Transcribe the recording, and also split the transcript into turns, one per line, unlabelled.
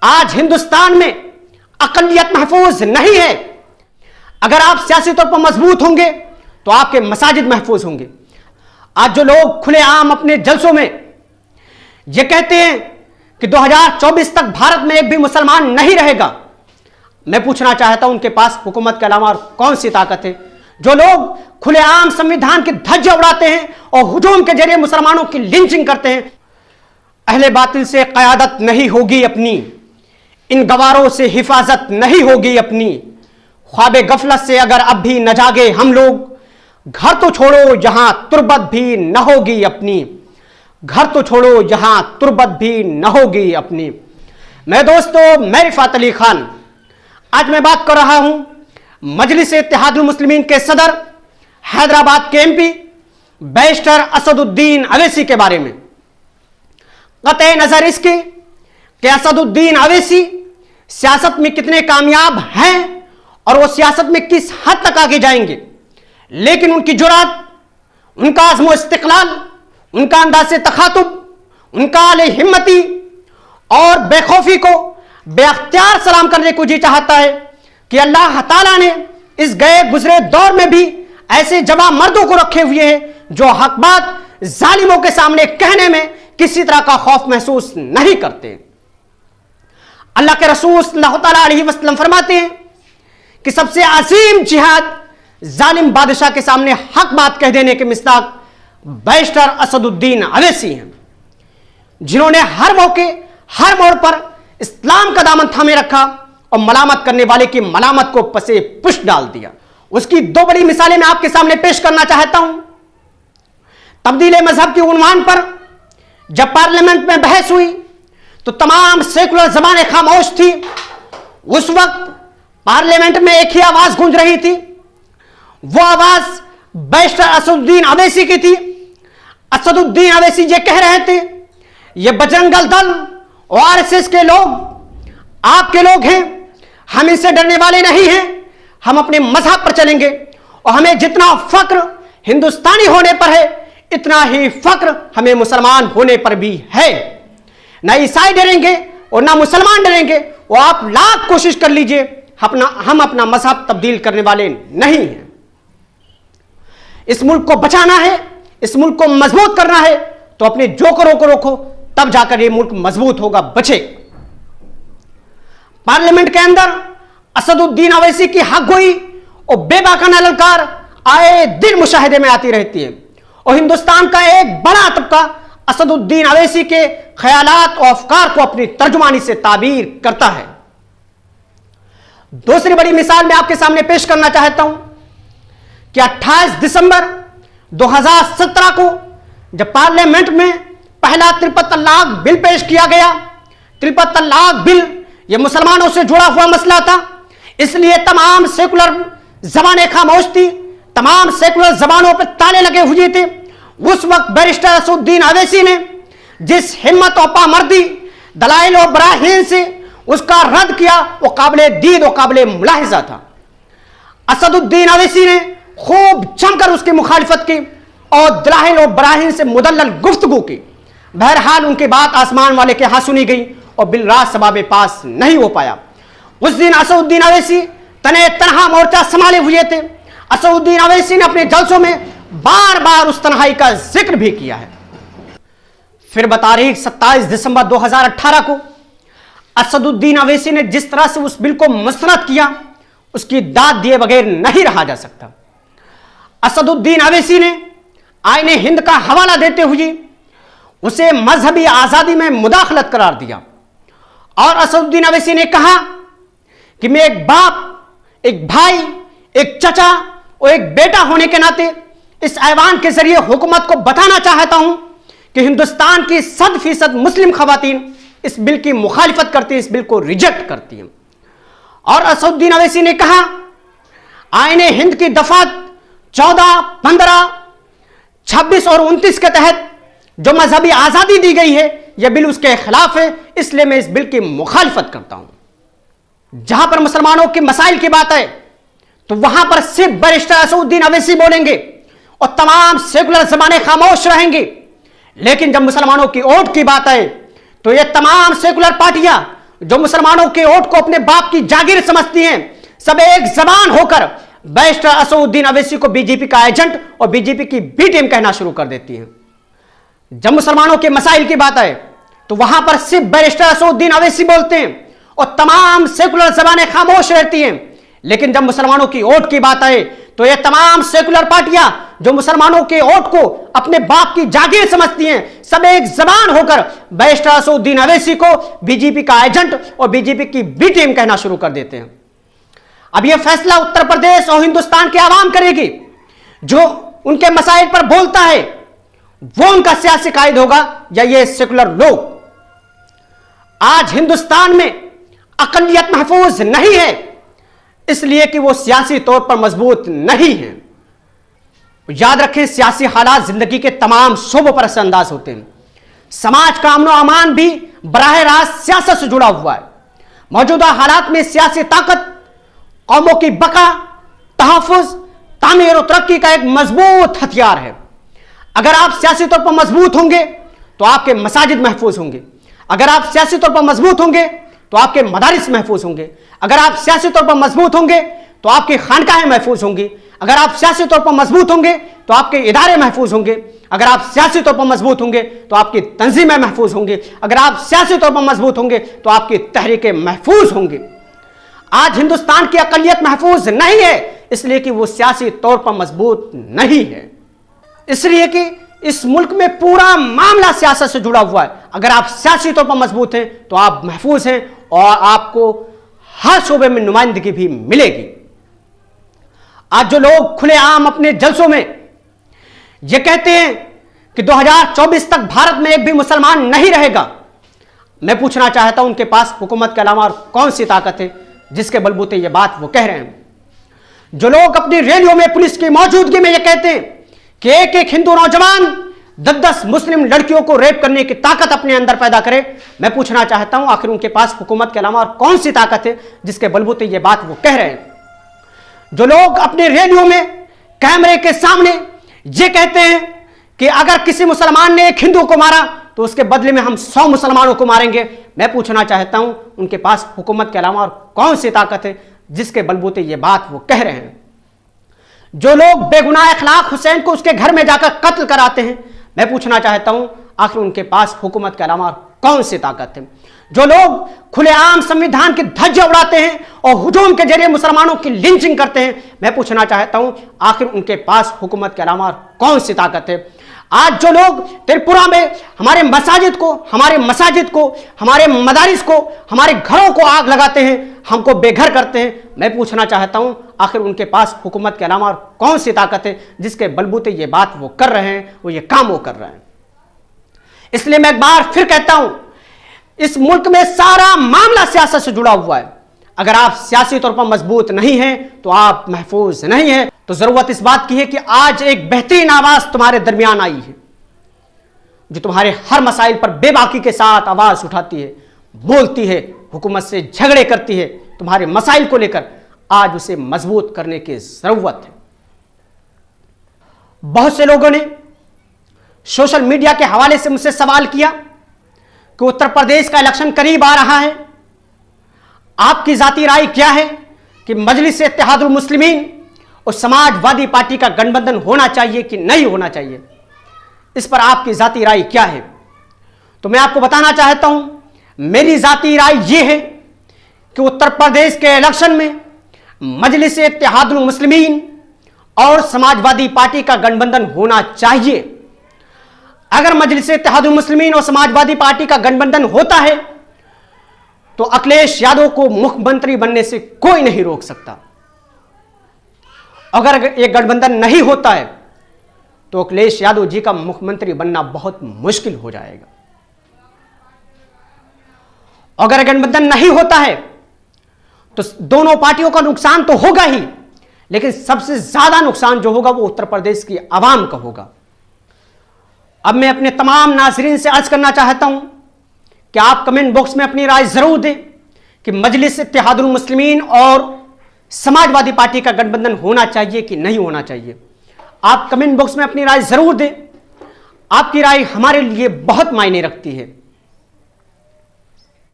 आज हिंदुस्तान में अकलियत महफूज नहीं है। अगर आप सियासी तौर पर मजबूत होंगे तो आपके मसाजिद महफूज होंगे। आज जो लोग खुलेआम अपने जलसों में ये कहते हैं कि 2024 तक भारत में एक भी मुसलमान नहीं रहेगा, मैं पूछना चाहता हूं उनके पास हुकूमत के अलावा और कौन सी ताकत है? जो लोग खुलेआम संविधान की धज्जियां उड़ाते हैं और हुजूम के जरिए मुसलमानों की लिंचिंग करते हैं। अहले बातिल से क़यादत नहीं होगी अपनी, इन गवारों से हिफाजत नहीं होगी अपनी। ख्वाबे गफलत से अगर अब भी न जागे हम लोग, घर तो छोड़ो जहां तुरबत भी न होगी अपनी, घर तो छोड़ो जहां तुरबत भी न होगी अपनी। मैं दोस्तों मैं रिफात अली खान, आज मैं बात कर रहा हूं मजलिस इत्तेहादुल मुस्लिमीन के सदर, हैदराबाद के एमपी बैरिस्टर असदुद्दीन अवैसी के बारे में। कतई नजर इसके कि असदुद्दीन अवैसी सियासत में कितने कामयाब हैं और वो सियासत में किस हद तक आगे जाएंगे, लेकिन उनकी जुरात, उनका अज़्म व इस्तिक़लाल, उनका अंदाज़ तखातुब, उनका आले हिम्मती और बेखौफी को बेअख्तियार सलाम करने को जी चाहता है कि अल्लाह ताला ने इस गए गुजरे दौर में भी ऐसे जवां मर्दों को रखे हुए हैं जो हक बात जालिमों के सामने कहने में किसी तरह का खौफ महसूस नहीं करते। अल्लाह के रसूल सल्लल्लाहु अलैहि वसल्लम फरमाते हैं कि सबसे अजीम जिहाद जालिम बादशाह के सामने हक बात कह देने के मिस्दाक बैरिस्टर असदुद्दीन अवैसी हैं, जिन्होंने हर मौके हर मोड़ पर इस्लाम का दामन थामे रखा और मलामत करने वाले की मलामत को पसे पुष्ट डाल दिया। उसकी दो बड़ी मिसालें मैं आपके सामने पेश करना चाहता हूं। तब्दील मजहब के उन्वान पर जब पार्लियामेंट में बहस हुई तो तमाम सेकुलर जबानें खामोश थी। उस वक्त पार्लियामेंट में एक ही आवाज गूंज रही थी, वो आवाज बैरिस्टर असदुद्दीन अवैसी की थी। असदुद्दीन अवैसी ये कह रहे थे, ये बजरंग दल और आरएसएस के लोग आपके लोग हैं, हम इनसे डरने वाले नहीं हैं, हम अपने मजहब पर चलेंगे और हमें जितना फक्र हिंदुस्तानी होने पर है इतना ही फक्र हमें मुसलमान होने पर भी है। ना ईसाई डरेंगे और ना मुसलमान डरेंगे, और आप लाख कोशिश कर लीजिए, हम अपना मजहब तब्दील करने वाले नहीं हैं। इस मुल्क को बचाना है, इस मुल्क को मजबूत करना है तो अपने जोकरों को रोको, तब जाकर यह मुल्क मजबूत होगा, बचे। पार्लियामेंट के अंदर असदुद्दीन अवैसी की हक गोई और बेबाकाना ललकार आए दिन मुशाहिदे में आती रहती है और हिंदुस्तान का एक बड़ा तबका असदुद्दीन अवैसी के ख्यालात और अफकार को अपनी तर्जुमानी से ताबीर करता है। दूसरी बड़ी मिसाल मैं आपके सामने पेश करना चाहता हूं कि 28 दिसंबर 2017 को जब पार्लियामेंट में पहला त्रिपत तलाक बिल पेश किया गया, त्रिपत तलाक बिल यह मुसलमानों से जुड़ा हुआ मसला था, इसलिए तमाम सेकुलर जबानें खामोश थी, तमाम सेकुलर जबानों पर ताले लगे हुए थे। उस वक्त बैरिस्टर असदुद्दीन अवैसी ने जिस हिम्मत और पामर्दी दलाइल और बराहीन से उसका रद्द किया वो काबिले दीद और काबिले मुलाहिजा था। असदुद्दीन अवैसी ने खूब जमकर उसकी मुखालिफत की और दलाइल और बराहीन से मुदल्लल गुफ्तगू की। बहरहाल उनकी बात आसमान वाले के यहां सुनी गई और बिल राज्यसभा में पास नहीं हो पाया। उस दिन असदुद्दीन अवैसी तने तनहा मोर्चा संभाले हुए थे। असदुद्दीन अवैसी ने अपने जलसों में बार बार उस तन्हाई का जिक्र भी किया है। फिर बतारीख 27 दिसंबर 2018 को असदुद्दीन अवैसी ने जिस तरह से उस बिल को मुस्तरद किया उसकी दाद दिए बगैर नहीं रहा जा सकता। असदुद्दीन अवैसी ने आईने हिंद का हवाला देते हुए उसे मजहबी आजादी में मुदाखलत करार दिया और असदुद्दीन अवैसी ने कहा कि मैं एक बाप, एक भाई, एक चचा और एक बेटा होने के नाते इस ऐवान के जरिए हुकूमत को बताना चाहता हूं कि हिंदुस्तान की 100% मुस्लिम खवातीन इस बिल की मुखालिफत करती है, इस बिल को रिजेक्ट करती है। और असदुद्दीन अवैसी ने कहा आईने हिंद की दफा 14, 15, 26 और 29 के तहत जो मजहबी आजादी दी गई है यह बिल उसके खिलाफ है, इसलिए मैं इस बिल की मुखालिफत करता हूं। जहां पर मुसलमानों के मसाइल की बात है तो वहां पर सिर्फ बैरिस्टर असदुद्दीन अवैसी बोलेंगे और तमाम सेकुलर जबानें खामोश रहेंगी। लेकिन जब मुसलमानों की वोट की बात है तो ये तमाम सेकुलर पार्टियां जो मुसलमानों के वोट को अपने बाप की जागीर समझती हैं, सब एक जबान होकर बैरिस्टर असदुद्दीन अवैसी को बीजेपी का एजेंट और बीजेपी की बी टीम कहना शुरू कर देती हैं। जब मुसलमानों के मसाइल की बात आए तो वहां पर सिर्फ बैरिस्टर असदुद्दीन अवैसी बोलते हैं और तमाम सेकुलर जबानें खामोश रहती हैं। लेकिन जब मुसलमानों की वोट की बात आए तो ये तमाम सेकुलर पार्टियां जो मुसलमानों के वोट को अपने बाप की जागीर समझती हैं, सब एक जबान होकर बैरिस्टर असदुद्दीन अवैसी को बीजेपी का एजेंट और बीजेपी की बी टीम कहना शुरू कर देते हैं। अब यह फैसला उत्तर प्रदेश और हिंदुस्तान की आवाम करेगी। जो उनके मसाइल पर बोलता है वो उनका सियासी कायद होगा या ये सेकुलर लोग। आज हिंदुस्तान में अकलियत महफूज नहीं है, इसलिए कि वो सियासी तौर पर मजबूत नहीं है। याद रखें, सियासी हालात जिंदगी के तमाम शोबों पर असरअंदाज होते हैं। समाज का अमन और अमान भी बराह रास्त सियासत से जुड़ा हुआ है। मौजूदा हालात में सियासी ताकत कौमों की बका, तहफ़्फ़ुज़, तामीर और तरक्की का एक मजबूत हथियार है। अगर आप सियासी तौर पर मजबूत होंगे तो आपके मसाजिद महफूज होंगे। अगर आप सियासी तौर पर मजबूत होंगे तो आपके मदारिस महफूज होंगे। अगर आप सियासी तौर पर मजबूत होंगे तो आपकी खानकाहें महफूज होंगी। अगर आप सियासी तौर पर मजबूत होंगे तो आपके इदारे महफूज होंगे। अगर आप सियासी तौर पर मजबूत होंगे तो आपकी तंजीमें महफूज होंगी। अगर आप सियासी तौर पर मजबूत होंगे तो आपकी तहरीकें महफूज होंगी। आज हिंदुस्तान की अकलियत महफूज नहीं है, इसलिए कि वो सियासी तौर पर मजबूत नहीं है, इसलिए कि इस मुल्क में पूरा मामला सियासत से जुड़ा हुआ है। अगर आप सियासी तौर पर मजबूत हैं तो आप महफूज हैं और आपको हर शोबे में नुमाइंदगी भी मिलेगी। आज जो लोग खुलेआम अपने जलसों में यह कहते हैं कि 2024 तक भारत में एक भी मुसलमान नहीं रहेगा, मैं पूछना चाहता हूं उनके पास हुकूमत के अलावा और कौन सी ताकत है जिसके बलबूते ये बात वो कह रहे हैं। जो लोग अपनी रैलियों में पुलिस की मौजूदगी में ये कहते हैं कि एक एक हिंदू नौजवान 10-10 मुस्लिम लड़कियों को रेप करने की ताकत अपने अंदर पैदा करे, मैं पूछना चाहता हूं आखिर उनके पास हुकूमत के अलावा और कौन सी ताकत है जिसके बलबूते ये बात वो कह रहे हैं। जो लोग अपनी रैलियों में कैमरे के सामने ये कहते हैं कि अगर किसी मुसलमान ने एक हिंदू को मारा तो उसके बदले में हम 100 मुसलमानों को मारेंगे, मैं पूछना चाहता हूं उनके पास हुकूमत के अलावा और कौन सी ताकत है जिसके बलबूते ये बात वो कह रहे हैं। जो लोग बेगुनाह अखलाक हुसैन को उसके घर में जाकर कत्ल कराते हैं, मैं पूछना चाहता हूं आखिर उनके पास हुकूमत के अलावा कौन सी ताकत है। जो लोग खुलेआम संविधान की धज्जियां उड़ाते हैं और हुजूम के जरिए मुसलमानों की लिंचिंग करते हैं, मैं पूछना चाहता हूं आखिर उनके पास हुकूमत के अलावा कौन सी ताकत है। आज जो लोग त्रिपुरा में हमारे मसाजिद को, हमारे मदारिस को, हमारे घरों को आग लगाते हैं, हमको बेघर करते हैं, मैं पूछना चाहता हूं आखिर उनके पास हुकूमत के अलावा कौन सी ताकत है जिसके बलबूते ये बात वो कर रहे हैं, वो ये काम वो कर रहे हैं। इसलिए मैं एक बार फिर कहता हूं, इस मुल्क में सारा मामला सियासत से जुड़ा हुआ है। अगर आप सियासी तौर पर मजबूत नहीं हैं तो आप महफूज नहीं हैं। तो जरूरत इस बात की है कि आज एक बेहतरीन आवाज तुम्हारे दरमियान आई है जो तुम्हारे हर मसाइल पर बेबाकी के साथ आवाज उठाती है, बोलती है, हुकूमत से झगड़े करती है, तुम्हारे मसाइल को लेकर आज उसे मजबूत करने की जरूरत है। बहुत से लोगों ने सोशल मीडिया के हवाले से मुझसे सवाल किया कि उत्तर प्रदेश का इलेक्शन करीब आ रहा है, आपकी जाती राय क्या है कि मजलिस-ए-इत्तेहादुल मुस्लिमीन और समाजवादी पार्टी का गठबंधन होना चाहिए कि नहीं होना चाहिए, इस पर आपकी जाती राय क्या है। तो मैं आपको बताना चाहता हूं, मेरी जाती राय यह है कि उत्तर प्रदेश के इलेक्शन में मजलिस-ए-इत्तेहादुल मुस्लिमीन और समाजवादी पार्टी का गठबंधन होना चाहिए। अगर मजलिस-ए-इत्तेहादुल मुस्लिमीन और समाजवादी पार्टी का गठबंधन होता है तो अखिलेश यादव को मुख्यमंत्री बनने से कोई नहीं रोक सकता। अगर यह गठबंधन नहीं होता है तो अखिलेश यादव जी का मुख्यमंत्री बनना बहुत मुश्किल हो जाएगा। अगर गठबंधन नहीं होता है तो दोनों पार्टियों का नुकसान तो होगा ही, लेकिन सबसे ज्यादा नुकसान जो होगा वो उत्तर प्रदेश की आवाम का होगा। अब मैं अपने तमाम नाज़रीन से अर्ज करना चाहता हूं कि आप कमेंट बॉक्स में अपनी राय जरूर दें कि मजलिस-ए-इत्तेहादुल मुस्लिमीन और समाजवादी पार्टी का गठबंधन होना चाहिए कि नहीं होना चाहिए। आप कमेंट बॉक्स में अपनी राय जरूर दें। आपकी राय हमारे लिए बहुत मायने रखती है।